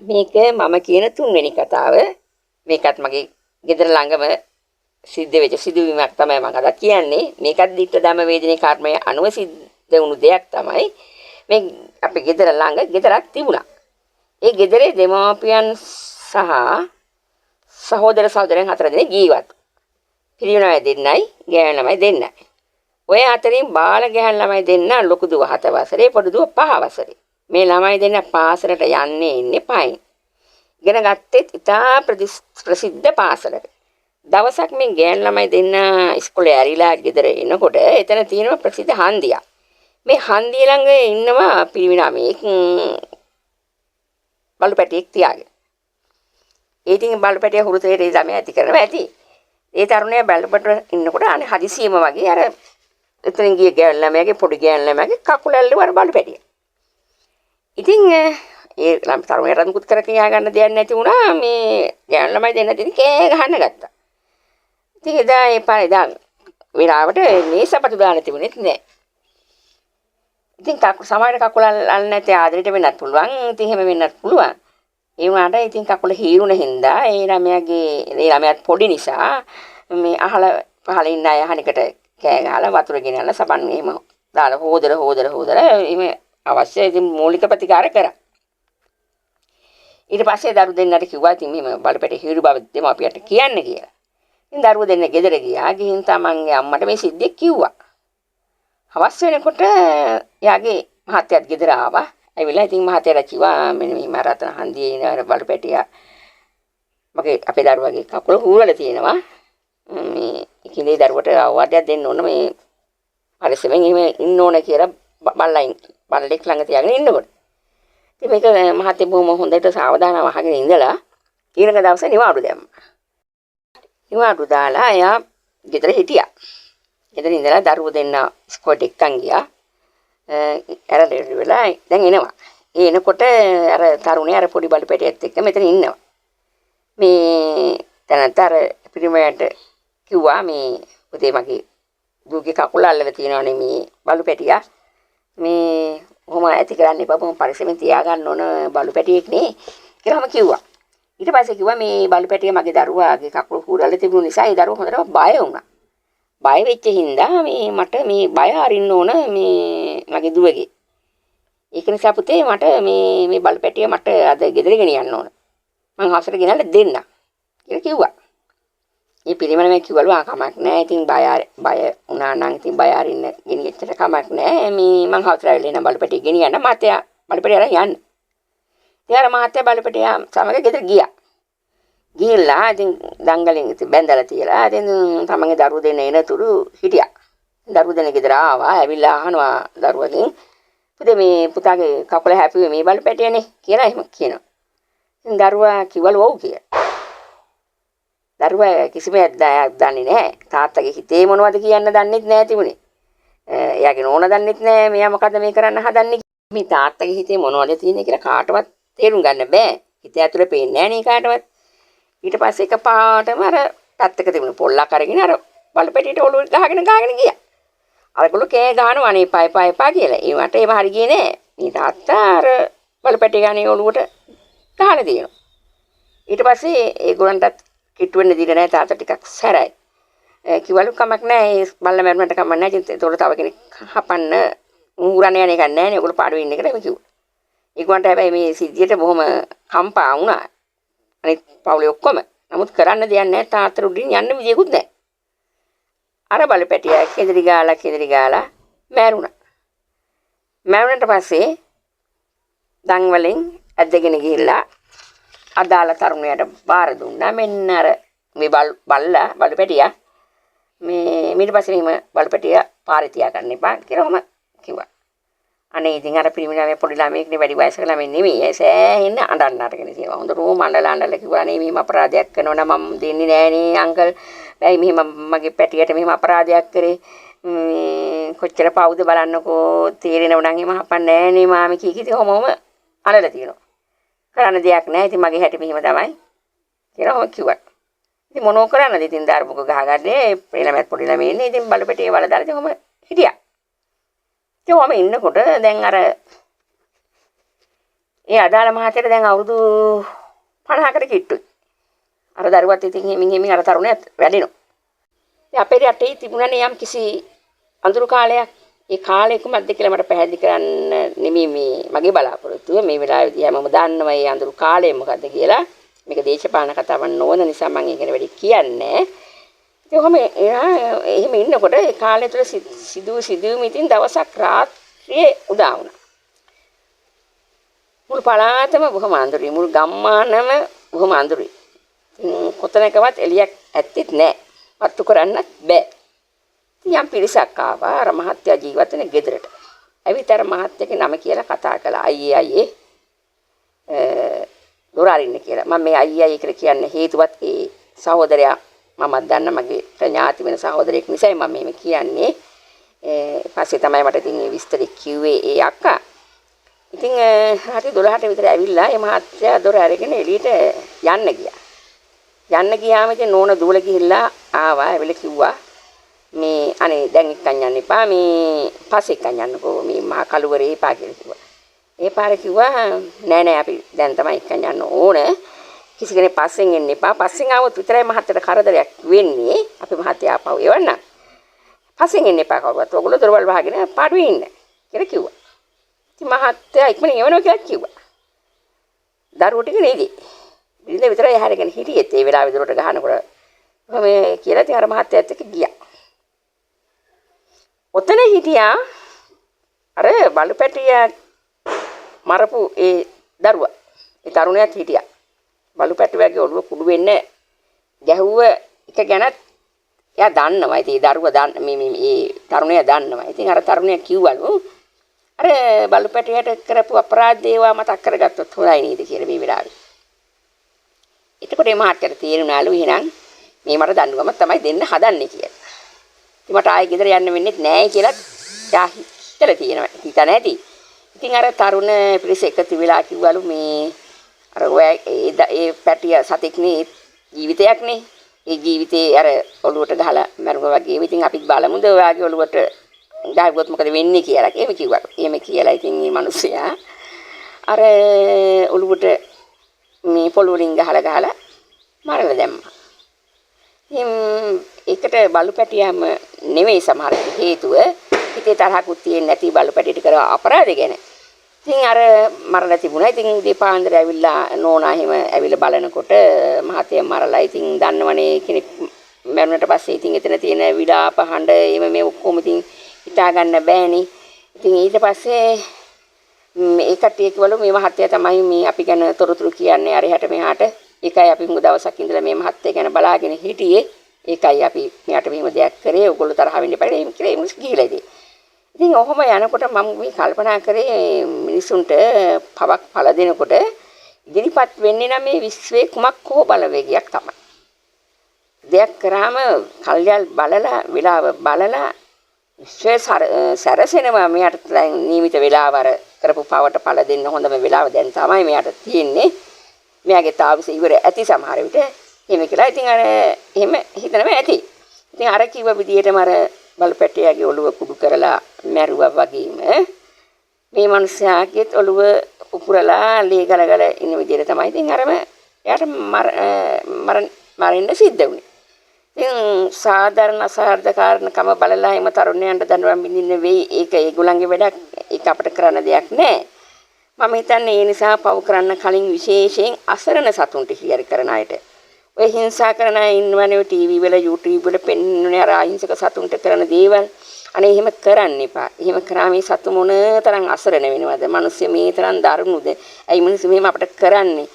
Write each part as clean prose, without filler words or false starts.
මේක මම කියන තුන්වෙනි කතාව. මේකත් මගේ ගෙදර ළඟම සිද්ධ වෙච්ච සිදුවීමක් තමයි මම අද කියන්නේ. මේකත් ditta ධම්ම වේදිනේ කර්මය අනුව සිද්ධ වුණු දෙයක් තමයි. මේ අපේ ගෙදර ළඟ ගෙදරක් තිබුණා. ඒ ගෙදරේ දෙමාපියන් සහ සහෝදර සහෝදරයන් 4 දෙනෙක් ජීවත්. පිරිවෙනයි දෙන්නයි, ගෑනු ළමයි දෙන්නයි. ඔය අතරින් බාල ගැහැණු ළමයි දෙන්න ලොකු දුව 7 වසරේ, පොඩි දුව 5 වසරේ. මේ ළමයි දෙන්න පාසලට යන්නේ ඉන්නේ පයින්. ඉගෙන ගත්තෙත් ඉතා ප්‍රසිද්ධ පාසලක. දවසක් මේ ගෑනු ළමයි දෙන්න ඉස්කෝලේ ඇරිලා ගෙදර එනකොට එතන තියෙනවා ප්‍රසිද්ධ හන්දියක්. මේ හන්දිය ළඟ ඉන්නවා පිරිමිනාමෙක් බලු පැටියෙක් තියාගෙන. ඒ ඉතින් බලු පැටිය හුරුතේ ළමයි ඇති කරනවා ඇති. ඒ තරුණයා බලපට ඉන්නකොට අනේ හදිසියෙම වගේ අර එතනින් ගිය ගෑනු ළමයාගේ පොඩි ගෑනු ළමයාගේ කකුල ඇල්ලුවා අර බලු පැටිය. ඉතින් ඒ තරුණයාට මුකුත් කර කියා ගන්න දෙයක් නැති වුණා. මේ ගෑනු ළමයි දෙන්න ඉතින් කෑ ගහන්න ගත්තා. ඉතින් එදා ඒ පාරේ දාන විරාවට මේ සපතු දාන්න තිබුණෙත් නෑ. ඉතින් සමහර කකුල අල්ලන්න නැති ආදරයට වෙන්නත් පුළුවන්. ඉතින් එහෙම වෙන්නත් පුළුවන්. ඒ වුණාට ඉතින් කකුල හීරුණ හින්දා ඒ ළමයාත් පොඩි නිසා මේ අහල පහල ඉන්න අය අහනකට කෑ ගහලා වතුර ගෙනල්ලා සබන් එහෙම දාලා හොදර එහෙම අවශ්‍ය ඉතින් මූලික ප්‍රතිකාර කරා. ඊට පස්සේ දරු දෙන්නට කිව්වා ඉතින් මෙහෙම බලපැටි හීරු බව දෙමාපියට කියන්න කියලා. ඉතින් දරුවෝ දෙන්න ගෙදර ගියා. ගිහින් තමන්ගේ අම්මට මේ සිද්ධිය කිව්වා. හවස් වෙනකොට යාගේ මහත්තයාත් ගෙදර ආවා. ඇවිල්ලා ඉතින් මහත්තයාට කිව්වා මෙන්න මේ රතන හන්දියේ ඉන බලපැටියා මගේ අපේ දරුවගේ කකුල හූරලා තියෙනවා. මේ කිලේ දරුවට අවවාදයක් දෙන්න ඕන මේ පරිස්සමෙන් එහෙම ඉන්න ඕන කියලා බල්ලෙක් ළඟ තියාගෙන ඉන්නකොට. ඉතින් මේක මහත්තයා බොහොම හොඳට සාවධානව අහගෙන ඉඳලා ඊළඟ දවසේ නිවාඩු දැම්මා. නිවාඩු දාලා එයා ගෙදර හිටියා. ගෙදර ඉඳලා දරුවෝ දෙන්න ඉස්කෝලේට එක්කන් ගියා. ඇරලි වෙලා දැන් එනවා. ඒ එනකොට අර තරුණයා අර පොඩි බලු පැටියත් එක්ක මෙතන ඉන්නවා. මේ තනත් අර පිරිමයට කිව්වා මේ පුතේ මගේ දුවගේ කකුල අල්ලලා තියෙනවනේ මේ බලු පැටියා. මේ කොහොම ඇති කරන්න එපා බොහොම පරිස්සමෙන් තියාගන්න ඕන බලු පැටියෙක් නේ කියලාම කිව්වා. ඊට පස්සේ කිව්වා මේ බලු පැටිය මගේ දරුවාගේ කකුල හුරලා තිබුණු නිසා ඒ දරුවා හොඳට බය වුණා. බය වෙච්ච හින්දා මේ මට මේ බය අරින්න ඕන මේ මගේ දුවගේ. ඒක නිසා පුතේ මට මේ බලු පැටිය මට අද ගෙදර ගෙනියන්න ඕන. මං හවසට ගෙනල්ලා දෙන්න කියලා කිව්වා. මේ පිරිමන මේ කිව්වලු කමක් නැහැ. ඉතින් බය වුණා නම් ඉතින් බය අරින්න ගෙනියෙච්චට කමක් නැහැ. මේ මං හවසට ඇවිල්ලා එන බලු පැටිය ගෙනියන්න මාත්‍යා බලු පැටිය අරන් යන්න. ඉතින් අර මාත්‍යා බලු පැටිය සමග ගෙදර ගියා. ගිහලා ඉතින් දංගලෙන් ඉතින් බැඳලා තියලා ඉතින් තමන්ගේ දරුවෝ දෙන්න එනතුරු හිටියා. දරුවෝ දෙන්න ගෙදර ආවා. ඇවිල්ලා අහනවා දරුවගෙන් පුතේ මේ පුතාගේ කකුල හැපුවේ මේ බලු පැටියනේ කියලා එහෙම කියනවා. ඉතින් දරුවා කිව්වලු ඔව් කියලා. දරුවා කිසිම දන්නේ නැහැ. තාත්තගේ හිතේ මොනවද කියන්න දන්නෙත් නැහැ තිබුණේ. එයාගේ නෝනා දන්නෙත් නැහැ මෙයා මොකද්ද මේ කරන්න හදන්නේ. මේ තාත්තගේ හිතේ මොනවද තියෙන්නේ කියලා කාටවත් තේරුම් ගන්න බෑ. හිත ඇතුලේ පේන්නේ නැහැ නේ කාටවත්. ඊට පස්සේ එකපාරටම අර පැත්තක තිබුණු පොල්ලක් අරගෙන අර බලු පැටියට ඔලුව ගහගෙන ගියා. අරගොල්ලෝ කෑ ගහනවා අනේ එපා කියලා. ඒවට ඒව හරි ගියේ නෑ. මේ තාත්තා අර බලු පැටිය ගානේ ඔලුවට ගහලා දෙනවා. ඊට පස්සේ ඒගොල්ලන්ටත් කිට්ටු වෙන්න දීලා නෑ තාත්තා ටිකක් සැරයි. කිව්වලු කමක් නෑ ඒ බල්ල මැරුණට කමක් නෑ. ඉතින් ඒතකොට තව කෙනෙක් හපන්න උහුරන්න යන එකක් නෑනේ. ඒගොල්ලෝ පාඩුවේ ඉන්න කියලා කිව්වා. ඒගොල්ලන්ට හැබැයි මේ සිද්ධියට බොහොම කම්පා වුණා. අනිත් පවුලේ ඔක්කොම. නමුත් කරන්න දෙයක් නැහැ. තාත්තට උඩින් යන්න විදියකුත් නැහැ. අර බලු පැටියා කෙදිරි ගාලා මැරුණා. මැරුණට පස්සේ දන් වලින් ඇදගෙන ගිහිල්ලා අදාළ තරුණයාට බාර දුන්නා. මෙන්න අර මේ බලු පැටියා මේ ඊට පස්සේ මෙහෙම බලු පැටියා පාරේ තියාගන්න එපා කියලා කිව්වා. අනේ ඉතින් අර පිරිමිණාවේ පොඩි ළමයෙක්නේ වැඩි වයසක ළමෙක් නෙමෙයි. ඒ සෑහෙන අඬන්න අරගෙන තියෙනවා. හොඳටම අඬලා කිව්වා නේ මෙහෙම අපරාධයක් කරනවා නම් මම දෙන්නේ නෑනේ අංකල්. බැයි මෙහෙම මගේ පැටියට මෙහෙම අපරාධයක් කරේ. කොච්චර පවුද බලන්නකෝ තේරෙනව නම් එහෙම හපන්නේ නෑනේ මාමි කීකි කොහොමම අඬලා තියෙනවා. කරන්න දෙයක් නෑ. ඉතින් මගේ හැටි මෙහෙම තමයි කියලා කිව්වා. ඉතින් මොනෝ කරන්නද ඉතින් දරුවක ගහගන්නේ ළමයාත් පොඩි ළමයි ඉන්නේ. ඉතින් බලු පැටියේ වල දාලා ඉතින් කොහොම හිටියා. ඒවම ඉන්නකොට දැන් අර ඒ අදාළ මහත්තයාට දැන් අවුරුදු 50කට කිට්ටුයි. අර දරුවත් ඉතින් හිමින් අර තරුණයත් වැඩිනවා. ඉතින් අපේ රටේ තිබුණනේ යම් කිසි අඳුරු කාලයක්. ඒ කාලේ කුමක්ද කියලා මට පැහැදිලි කරන්න නෙමෙයි මේ මගේ බලාපොරොත්තුව. මේ වෙලාවේදී හැමෝම දන්නවා මේ අඳුරු කාලය මොකද්ද කියලා. මේක දේශපාලන කතාවක් නොවන නිසා මම ඒක වැඩි කියන්නේ. ඉතින් ඔහම එහෙම ඉන්නකොට ඒ කාලය තුළ සිදුවීම් ඉතින් දවසක් රාත්‍රියේ උදා වුණා. මුළු පළාතම බොහොම අඳුරුයි. මුළු ගම්මානම බොහොම අඳුරුයි. කොතනකවත් එළියක් ඇත්තෙත් නැහැ. පත්තු කරන්නත් බෑ. යම් පිරිසක් ආවා අර මහත්තයා ජීවත් වෙන ගෙදරට. ඇවිත් අර මහත්තයාගේ නම කියලා කතා කළා. අයියේ දොර අරින්න කියලා. මම මේ අයියා කියලා කියන්න හේතුවත් ඒ සහෝදරයා මම දන්න මගේ ඥාති වෙන සහෝදරයෙක් නිසායි මම මේ කියන්නේ. පස්සේ තමයි මට ඉතින් මේ විස්තර කිව්වේ ඒ අක්කා. ඉතින් හරි 12ට විතර ඇවිල්ලා මේ මහත්තයා දොර අරගෙන එළියට යන්න ගියා. යන්න ගියාම ඉතින් නෝන දුවල ගිහිල්ලා ආවා. ඇවිල්ලා කිව්වා මේ අනේ දැන් එක්කන් යන්න එපා මේ පස්සේ එක්කන් යන්නකෝ මේ මහා කලුවරේ එපා කියලා කිව්වා. ඒ පාරේ කිව්වා නෑ අපි දැන් තමයි එක්කන් යන්න ඕන. කිසි කෙනෙක් පස්සෙන් එන්න එපා. පස්සෙන් ආවොත් විතරයි මහත්තයට කරදරයක් වෙන්නේ. අපි මහත්තයා ආපහු එවන්න. පස්සෙන් එන්න එපා කවුරුත්. ඔයගොල්ලෝ දොරවල් වහගෙන පාඩුවේ ඉන්න කියලා කිව්වා. ඉතින් මහත්තයා ඉක්මනින් එවනවා කියලා කිව්වා. දරුවෝ ටික නේද? බිරිඳ විතරයි හැරගෙන හිටියෙත් ඒ වෙලාවේ දොරට ගහනකොට කොහොම කියලා ඉතින් අර මහත්තයාත් එක්ක ගියා. ඔතන හිටියා අර බලුපැටිය මරපු ඒ දරුවා. ඒ තරුණයාත් හිටියා. බලුපැටියගේ ඔළුව කුඩු වෙන්න ගැහුව එක ගැනත් එයා දන්නවා. ඉතින් ඒ දරුවා මේ තරුණයා දන්නවා. ඉතින් අර තරුණයා කිව්වලු අර බලුපැටියට කරපු අපරාධ ඒවා මතක් කරගත්තොත් හොඳයි නේද කියලා මේ වෙලාවේ. එතකොට මේ මහත්තයාට තේරුණාලු එහෙනම් මේ මට දඬුවම තමයි දෙන්න හදන්නේ කියලා. ඉතින් මට ආයෙ ගෙදර යන්න වෙන්නේ නැහැ කියලා යා හිතලා තියෙනවා. හිත නැති. ඉතින් අර තරුණ පිරිස එකතු වෙලා කිව්වලු මේ අර ඔය ඒ පැටිය සතෙක්නේ ජීවිතයක්නේ. ඒ ජීවිතේ අර ඔළුවට ගහලා මරුණා වගේ. ඉතින් අපිත් බලමුද ඔයාගේ ඔළුවට ගහුවොත් මොකද වෙන්නේ කියලා. එහෙම කිව්වලු. එහෙම කියලා ඉතින් මේ මිනිස්සයා අර ඔළුවට මේ පොළොවලින් ගහලා මරලා දැම්මා. ඒකට බලුපැටියම නෙවෙයි සමහර හේතුව හිතේ තරහකුත් තියෙන්නේ නැති බලුපැටියට කර අපරාධ ගැන. ඉතින් අර මරලා තිබුණා. ඉතින් දීපාන්දර ඇවිල්ලා නෝනා එහෙම ඇවිල්ලා බලනකොට මහත්තයා මරලා ඉතින් දන්නවනේ කෙනෙක් මරුණට පස්සේ ඉතින් එතන තියෙන විලාප හඬ එහෙම මේ ඔක්කොම ඉතින් හිතා ගන්න බෑනේ. ඉතින් ඊට පස්සේ මේ කට්ටිය කිව්වලු මේ මහත්තයා තමයි මේ අපි ගැන තොරතුරු කියන්නේ අර හැට මෙහාට. ඒකයි අපි මුග දවසක් ඉඳලා මේ මහත්තයා ගැන බලාගෙන හිටියේ. ඒකයි අපි මෙයාට මෙහෙම දෙයක් කරේ. ඔයගොල්ලෝ තරහ වෙන්න එපා. එහෙම කියලා මිනිස් ගිහිලා ඉතින්. ඉතින් ඔහොම යනකොට මම මේ කල්පනා කරේ මිනිසුන්ට පවක් පළ දෙනකොට ඉදිරිපත් වෙන්නේ නම් මේ විශ්වයේ කුමක් හෝ බලවේගයක් තමයි. දෙයක් කරාම කල්යල් බලලා වෙලාව බලලා විශ්වයේ සැරසෙනවා මෙයාට නියමිත වෙලාව අර කරපු පවට පළ දෙන්න හොඳම වෙලාව දැන් තමයි මෙයාට තියෙන්නේ. මෙයාගේ තාවිස ඉවර ඇති සමහර විට එහෙම කියලා. ඉතින් අර එහෙම හිතනවා ඇති. ඉතින් අර කිව්ව විදිහටම අර බලපැටියාගේ ඔළුව කුඩු කරලා මැරුවා වගේම මේ මිනිස්යාගේත් ඔළුව උපුරලා ලේ ගලගල ඉන්න විදිහට තමයි ඉතින් අරම එයාට මරන්න සිද්ධ වුණේ. ඉතින් සාධාරණ අසාර්ථක කාරණකම බලලා එම තරුණයන්ට දඬුවම් බින්දින්න වෙයි. ඒක ඒගොල්ලන්ගේ වැඩක්. ඒක අපිට කරන්න දෙයක් නැහැ. මම හිතන්නේ ඒ නිසා පව් කරන්න කලින් විශේෂයෙන් අසරණ සතුන්ට හියරි කරන අයට ඔය හිංසා කරන අය ඉන්නවනේ ටීවී වල YouTube වල පෙන්වන්නේ අර අහිංසක සතුන්ට කරන දේවල්. අනේ එහෙම කරන්න එපා. එහෙම කරා මේ සතු මොන තරම් අසරණ වෙනවද? මිනිස්සු මේ තරම් දරුණුද? ඇයි මිනිස්සු මෙහෙම අපිට කරන්නේ?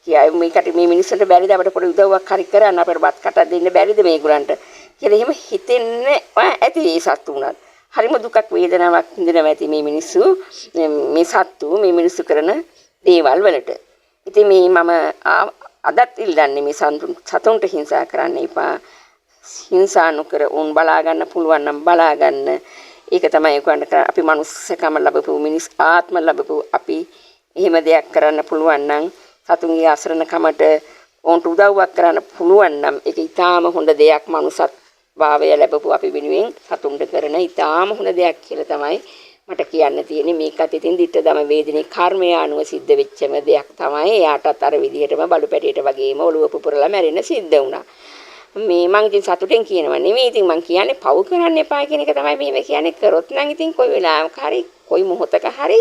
කියා මේකට මේ මිනිස්සුන්ට බැරිද අපිට පොඩි උදව්වක් හරි කරන්න අපිට බත් කටක් දෙන්න බැරිද මේගොල්ලන්ට කියලා එහෙම හිතෙන්නේ ඇති ඒ සතු උනත්. හරිම දුකක් වේදනාවක් විඳිනවා ඇති මේ මිනිස්සු මේ සතු මේ මිනිස්සු කරන දේවල් වලට. ඉතින් මේ මම අදත් ඉල්ලන්නේ මේ සතුන්ට හිංසා කරන්න එපා. හිංසා නොකර උන් බලා ගන්න පුළුවන් නම් බලා ගන්න. ඒක තමයි උගන්ට අපි මනුස්සකම ලැබපු මිනිස් ආත්ම ලැබපු අපි එහෙම දෙයක් කරන්න පුළුවන් නම් සතුන්ගේ අසරණකමට උන්ට උදව්වක් කරන්න පුළුවන් නම් ඒක ඊටාම හොඳ දෙයක්. මනුසත් භාවය ලැබපු අපි වෙනුවෙන් සතුන්ට කරන ඊටාම හොඳ දෙයක් කියලා තමයි මට කියන්න තියෙන්නේ මේකත් ඉතින් dittadama වේදිනේ කර්මය අනුව සිද්ධ වෙච්චම දෙයක් තමයි. එයාටත් අර විදිහටම බලු පැටියට වගේම ඔළුව පුපුරලා මැරෙන්න සිද්ධ වුණා. මේ මං ඉතින් සතුටෙන් කියනවා නෙමෙයි. ඉතින් මං කියන්නේ පව් කරන්න එපා කියන එක තමයි මේ කියන්නේ. කරොත් නම් ඉතින් කොයි වෙලාවක හරි කොයි මොහොතක හරි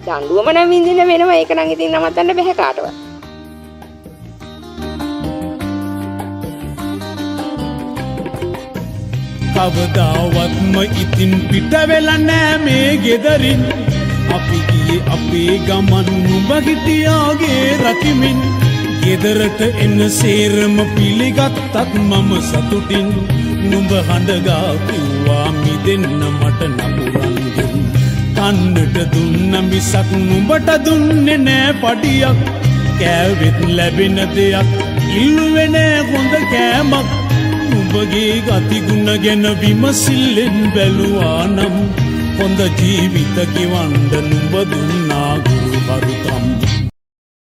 දඬුවම නම් විඳින්න වෙනවා. ඒක නම් ඉතින් නවත්තන්න බෑ කාටවත්. කවදාවත්ම ඉතින් පිට වෙලා නෑ මේ ගෙදරින්. අපි ගියේ අපේ ගමන් නුඹ හිටියාගේ රකිමින්. ගෙදරට එන සේරම පිළිගත්තත් මම සතුටින්. නුඹ හඬගා කිව්වා මිදෙන්න මට නපුරන්ගෙන්. කන්නට දුන්න මිසක් නුඹට දුන්නේ නෑ පඩියක්. කෑවෙත් ලැබෙන දෙයක් ඉල්ලුවේ නෑ හොඳ කෑමක්. නුඹගේ ගතිගුණ ගැන විමසිල්ලෙන් බැලුවා නම් හොඳ ජීවිත ගෙවන්න නුඹ දුන්නා